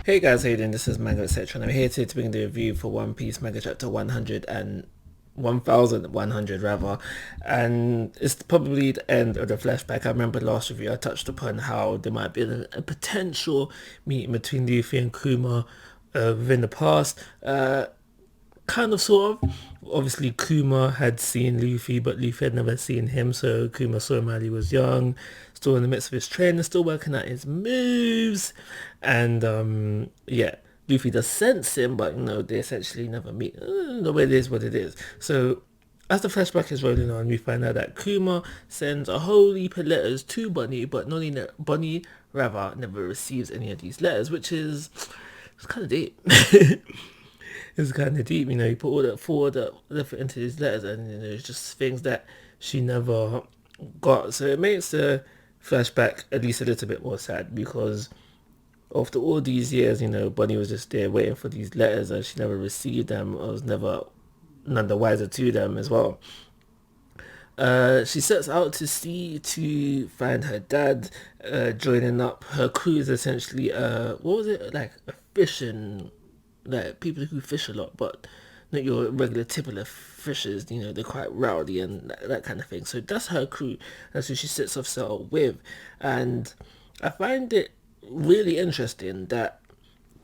Hey guys, how you doing? This is Manga, etc. And I'm here today to bring the review for One Piece Manga Chapter 100 and 1100 rather. And it's probably the end of the flashback. I remember last review I touched upon how there might be a potential meeting between Luffy and Kuma within the past. Kind of, sort of. Obviously, Kuma had seen Luffy, but Luffy had never seen him. So Kuma saw him while he was young, still in the midst of his training, still working out his moves, and yeah, Luffy does sense him, but they essentially never meet. The way it is, what it is. So as the flashback is rolling on, we find out that Kuma sends a whole heap of letters to Bonney, but not only Bonney rather never receives any of these letters, which is it's kind of deep. It's kind of deep, you put all that forward that effort into these letters, and it's just things that she never got. So it makes the flashback at least a little bit more sad because after all these years, Bunny was just there waiting for these letters, and she never received them. Or was never none the wiser to them as well. She sets out to find her dad, joining up. Her crew is essentially, what was it, like a fishing, like people who fish a lot, but not your regular typical fishers. They're quite rowdy and that kind of thing. So that's her crew. That's who she sets off sail with. And I find it really interesting that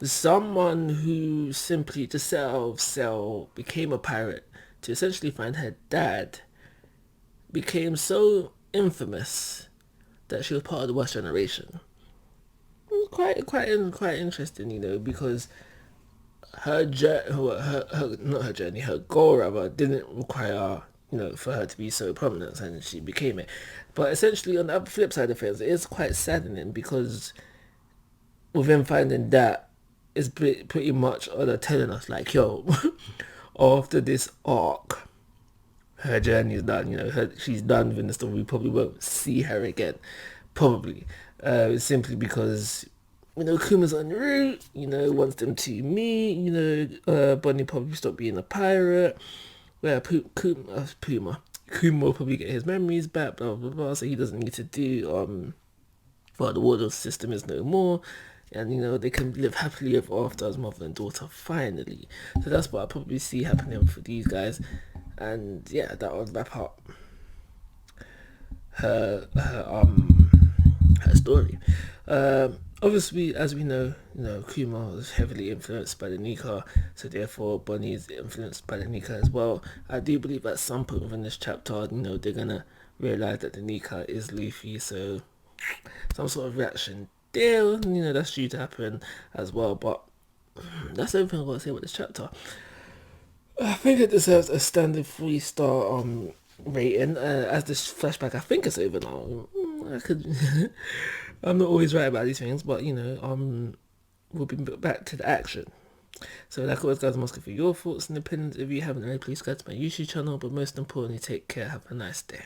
someone who simply to set out sail became a pirate to essentially find her dad became so infamous that she was part of the worst generation. It was quite interesting, because not her journey, her goal rather, didn't require, for her to be so prominent, and she became it. But essentially, on the other flip side of things, it is quite saddening because within finding that, it's pretty much telling us like, yo, after this arc, her journey is done. She's done with the story. We probably won't see her again, probably, simply because Kuma's en route. Wants them to meet. Bonnie probably stopped being a pirate. Where Kuma will probably get his memories back. Blah blah blah. So he doesn't need to do well, the water system is no more. And they can live happily ever after as mother and daughter finally. So that's what I probably see happening for these guys. And yeah, that would wrap up her story. Obviously, as we know, Kuma was heavily influenced by the Nika, so therefore Bonnie is influenced by the Nika as well. I do believe at some point within this chapter, they're gonna realize that the Nika is Luffy, so some sort of reaction there, that's due to happen as well. But that's everything I've got to say about this chapter. I think it deserves a standard 3-star rating. As this flashback, I think it's over now. I could. I'm not always right about these things, but we'll be back to the action. So like always, guys, I'm asking for your thoughts and opinions. If you haven't already, please go to my YouTube channel. But most importantly, take care. Have a nice day.